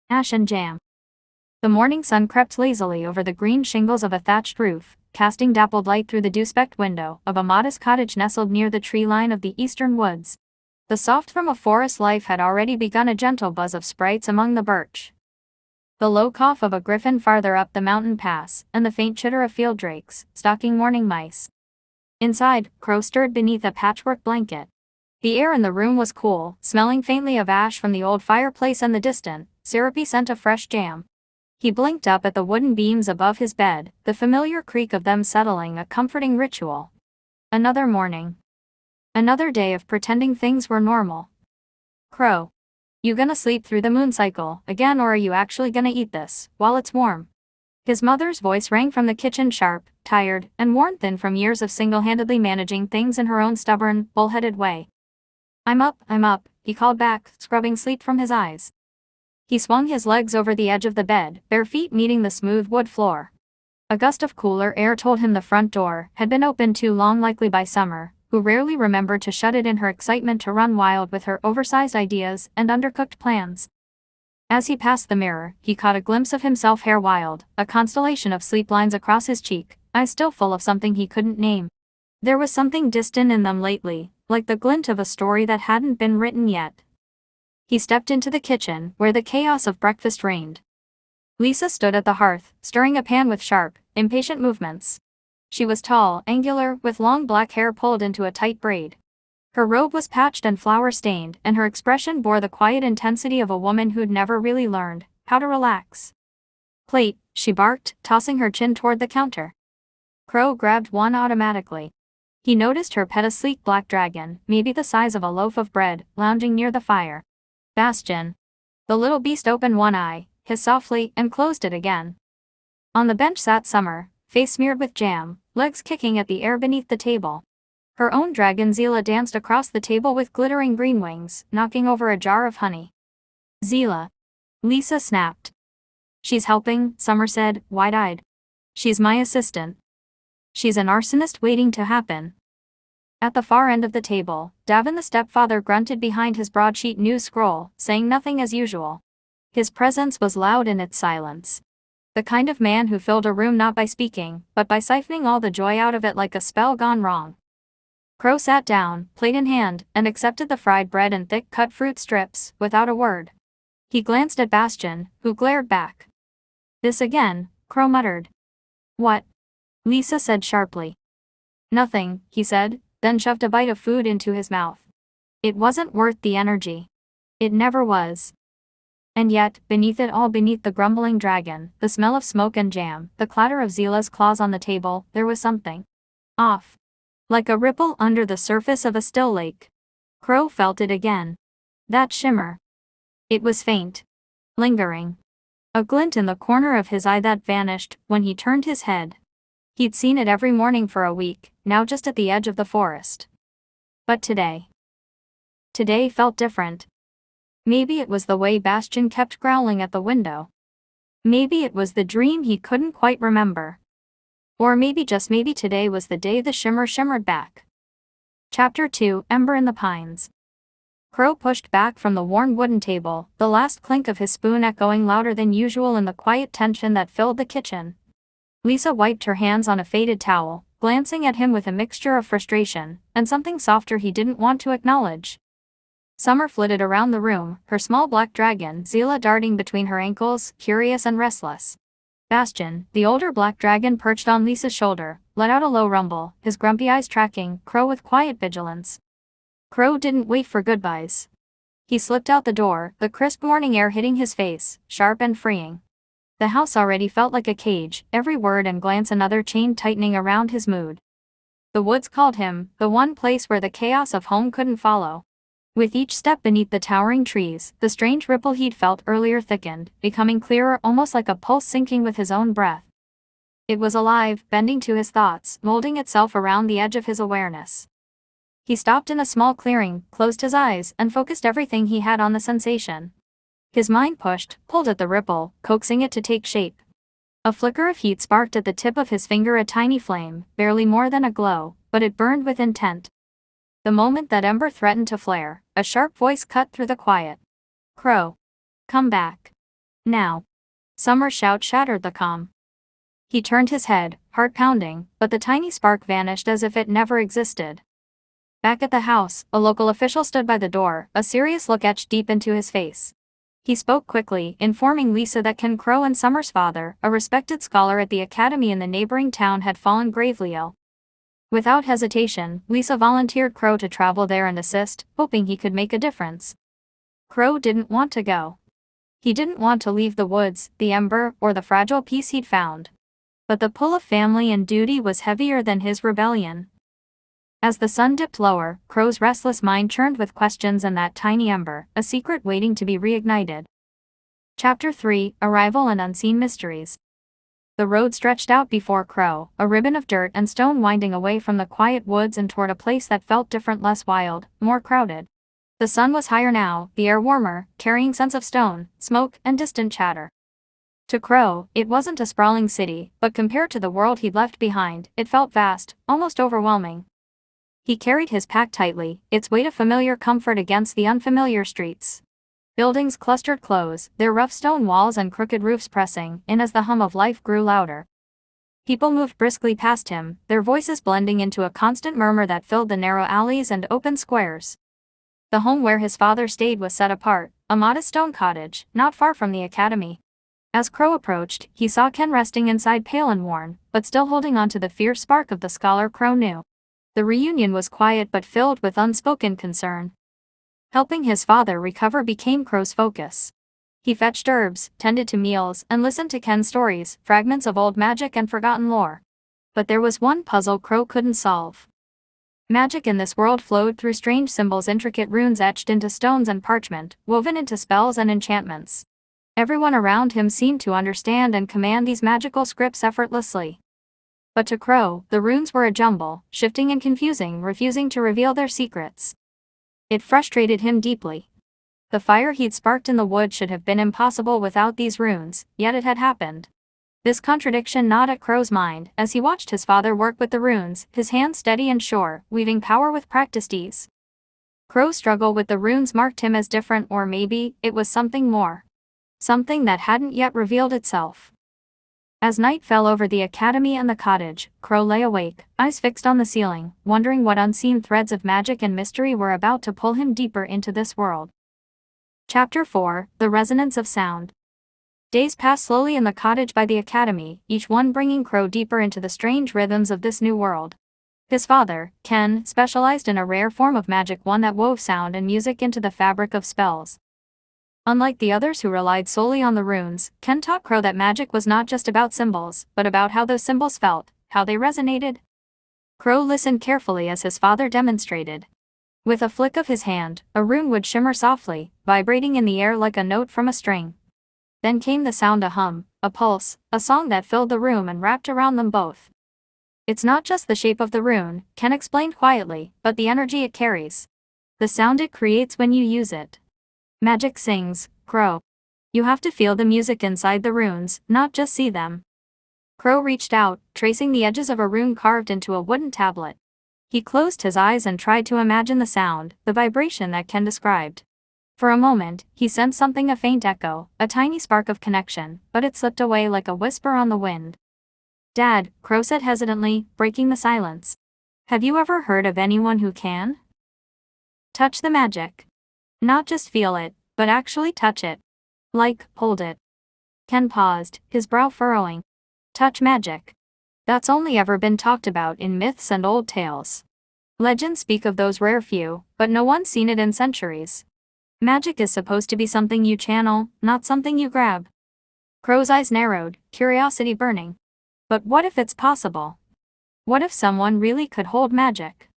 Ash and jam. The morning sun crept lazily over the green shingles of a thatched roof, casting dappled light through the dew-specked window of a modest cottage nestled near the tree line of the eastern woods. The soft thrum of forest life had already begun, a gentle buzz of sprites among the birch, the low cough of a griffin farther up the mountain pass, and the faint chitter of field drakes, stalking morning mice. Inside, Crow stirred beneath a patchwork blanket. The air in the room was cool, smelling faintly of ash from the old fireplace and the distant, syrupy scent of fresh jam. He blinked up at the wooden beams above his bed, the familiar creak of them settling, a comforting ritual. Another morning. Another day of pretending things were normal. Crow. You gonna sleep through the moon cycle again, or are you actually gonna eat this while it's warm? His mother's voice rang from the kitchen, sharp, tired, and worn thin from years of single-handedly managing things in her own stubborn, bullheaded way. I'm up, he called back, scrubbing sleep from his eyes. He swung his legs over the edge of the bed, bare feet meeting the smooth wood floor. A gust of cooler air told him the front door had been open too long, likely by Summer, who rarely remembered to shut it in her excitement to run wild with her oversized ideas and undercooked plans. As he passed the mirror, he caught a glimpse of himself, hair wild, a constellation of sleep lines across his cheek, eyes still full of something he couldn't name. There was something distant in them lately, like the glint of a story that hadn't been written yet. He stepped into the kitchen, where the chaos of breakfast reigned. Lisa stood at the hearth, stirring a pan with sharp, impatient movements. She was tall, angular, with long black hair pulled into a tight braid. Her robe was patched and flour-stained, and her expression bore the quiet intensity of a woman who'd never really learned how to relax. Plate, she barked, tossing her chin toward the counter. Crow grabbed one automatically. He noticed her pet, a sleek black dragon, maybe the size of a loaf of bread, lounging near the fire. Bastion. The little beast opened one eye, hissed softly, and closed it again. On the bench sat Summer, face smeared with jam, legs kicking at the air beneath the table. Her own dragon Zila danced across the table with glittering green wings, knocking over a jar of honey. Zila. Lisa snapped. She's helping, Summer said, wide-eyed. She's my assistant. She's an arsonist waiting to happen. At the far end of the table, Davin the stepfather grunted behind his broadsheet news scroll, saying nothing as usual. His presence was loud in its silence. The kind of man who filled a room not by speaking, but by siphoning all the joy out of it like a spell gone wrong. Crow sat down, plate in hand, and accepted the fried bread and thick-cut fruit strips, without a word. He glanced at Bastion, who glared back. This again, Crow muttered. What? Lisa said sharply. Nothing, he said, then shoved a bite of food into his mouth. It wasn't worth the energy. It never was. And yet, beneath it all, beneath the grumbling dragon, the smell of smoke and jam, the clatter of Zila's claws on the table, there was something off. Like a ripple under the surface of a still lake. Crow felt it again. That shimmer. It was faint. Lingering. A glint in the corner of his eye that vanished when he turned his head. He'd seen it every morning for a week, now just at the edge of the forest. But today felt different. Maybe it was the way Bastion kept growling at the window. Maybe it was the dream he couldn't quite remember. Or maybe, just maybe, today was the day the shimmer shimmered back. Chapter 2, Ember in the Pines. Crow pushed back from the worn wooden table, the last clink of his spoon echoing louder than usual in the quiet tension that filled the kitchen. Lisa wiped her hands on a faded towel, glancing at him with a mixture of frustration and something softer he didn't want to acknowledge. Summer flitted around the room, her small black dragon Zila darting between her ankles, curious and restless. Bastion, the older black dragon perched on Lisa's shoulder, let out a low rumble, his grumpy eyes tracking Crow with quiet vigilance. Crow didn't wait for goodbyes. He slipped out the door, the crisp morning air hitting his face, sharp and freeing. The house already felt like a cage, every word and glance another chain tightening around his mood. The woods called him, the one place where the chaos of home couldn't follow. With each step beneath the towering trees, the strange ripple he'd felt earlier thickened, becoming clearer, almost like a pulse syncing with his own breath. It was alive, bending to his thoughts, molding itself around the edge of his awareness. He stopped in a small clearing, closed his eyes, and focused everything he had on the sensation. His mind pushed, pulled at the ripple, coaxing it to take shape. A flicker of heat sparked at the tip of his finger, a tiny flame, barely more than a glow, but it burned with intent. The moment that ember threatened to flare, a sharp voice cut through the quiet. Crow. Come back. Now. Summer's shout shattered the calm. He turned his head, heart pounding, but the tiny spark vanished as if it never existed. Back at the house, a local official stood by the door, a serious look etched deep into his face. He spoke quickly, informing Lisa that Ken Crow and Summer's father, a respected scholar at the academy in the neighboring town, had fallen gravely ill. Without hesitation, Lisa volunteered Crow to travel there and assist, hoping he could make a difference. Crow didn't want to go. He didn't want to leave the woods, the ember, or the fragile peace he'd found. But the pull of family and duty was heavier than his rebellion. As the sun dipped lower, Crow's restless mind churned with questions and that tiny ember, a secret waiting to be reignited. Chapter 3: Arrival and Unseen Mysteries. The road stretched out before Crow, a ribbon of dirt and stone winding away from the quiet woods and toward a place that felt different, less wild, more crowded. The sun was higher now, the air warmer, carrying scents of stone, smoke, and distant chatter. To Crow, it wasn't a sprawling city, but compared to the world he'd left behind, it felt vast, almost overwhelming. He carried his pack tightly, its weight of familiar comfort against the unfamiliar streets. Buildings clustered close, their rough stone walls and crooked roofs pressing in as the hum of life grew louder. People moved briskly past him, their voices blending into a constant murmur that filled the narrow alleys and open squares. The home where his father stayed was set apart, a modest stone cottage, not far from the academy. As Crow approached, he saw Ken resting inside, pale and worn, but still holding on to the fierce spark of the scholar Crow knew. The reunion was quiet but filled with unspoken concern. Helping his father recover became Crow's focus. He fetched herbs, tended to meals, and listened to Ken's stories, fragments of old magic and forgotten lore. But there was one puzzle Crow couldn't solve. Magic in this world flowed through strange symbols, intricate runes etched into stones and parchment, woven into spells and enchantments. Everyone around him seemed to understand and command these magical scripts effortlessly. But to Crow, the runes were a jumble, shifting and confusing, refusing to reveal their secrets. It frustrated him deeply. The fire he'd sparked in the wood should have been impossible without these runes, yet it had happened. This contradiction gnawed at Crow's mind as he watched his father work with the runes, his hands steady and sure, weaving power with practiced ease. Crow's struggle with the runes marked him as different, or maybe it was something more. Something that hadn't yet revealed itself. As night fell over the academy and the cottage, Crow lay awake, eyes fixed on the ceiling, wondering what unseen threads of magic and mystery were about to pull him deeper into this world. Chapter 4: The Resonance of Sound. Days passed slowly in the cottage by the academy, each one bringing Crow deeper into the strange rhythms of this new world. His father, Ken, specialized in a rare form of magic, one that wove sound and music into the fabric of spells. Unlike the others who relied solely on the runes, Ken taught Crow that magic was not just about symbols, but about how those symbols felt, how they resonated. Crow listened carefully as his father demonstrated. With a flick of his hand, a rune would shimmer softly, vibrating in the air like a note from a string. Then came the sound, a hum, a pulse, a song that filled the room and wrapped around them both. It's not just the shape of the rune, Ken explained quietly, but the energy it carries. The sound it creates when you use it. Magic sings, Crow. You have to feel the music inside the runes, not just see them. Crow reached out, tracing the edges of a rune carved into a wooden tablet. He closed his eyes and tried to imagine the sound, the vibration that Ken described. For a moment, he sensed something, a faint echo, a tiny spark of connection, but it slipped away like a whisper on the wind. "Dad," Crow said hesitantly, breaking the silence. "Have you ever heard of anyone who can touch the magic? Not just feel it, but actually touch it. Like, hold it." Ken paused, his brow furrowing. Touch magic. That's only ever been talked about in myths and old tales. Legends speak of those rare few, but no one's seen it in centuries. Magic is supposed to be something you channel, not something you grab. Crow's eyes narrowed, curiosity burning. But what if it's possible? What if someone really could hold magic?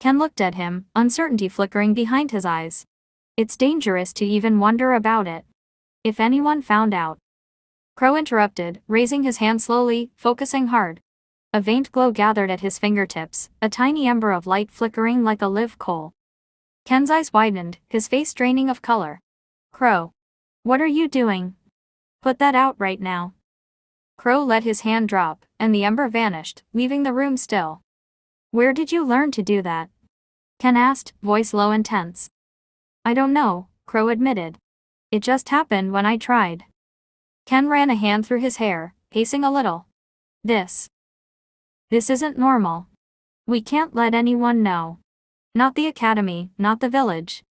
Ken looked at him, uncertainty flickering behind his eyes. It's dangerous to even wonder about it. If anyone found out. Crow interrupted, raising his hand slowly, focusing hard. A faint glow gathered at his fingertips, a tiny ember of light flickering like a live coal. Ken's eyes widened, his face draining of color. "Crow. What are you doing? Put that out right now." Crow let his hand drop, and the ember vanished, leaving the room still. "Where did you learn to do that?" Ken asked, voice low and tense. "I don't know," Crow admitted. "It just happened when I tried." Ken ran a hand through his hair, pacing a little. This isn't normal. We can't let anyone know. Not the academy, not the village.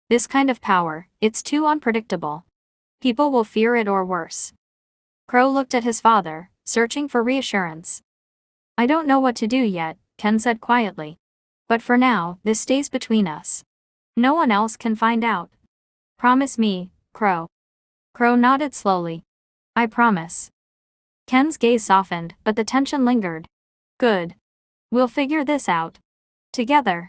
This kind of power, it's too unpredictable. People will fear it or worse. Crow looked at his father, searching for reassurance. I don't know what to do yet, Ken said quietly. But for now, this stays between us. No one else can find out. Promise me, Crow. Crow nodded slowly. I promise. Ken's gaze softened, but the tension lingered. Good. We'll figure this out. Together.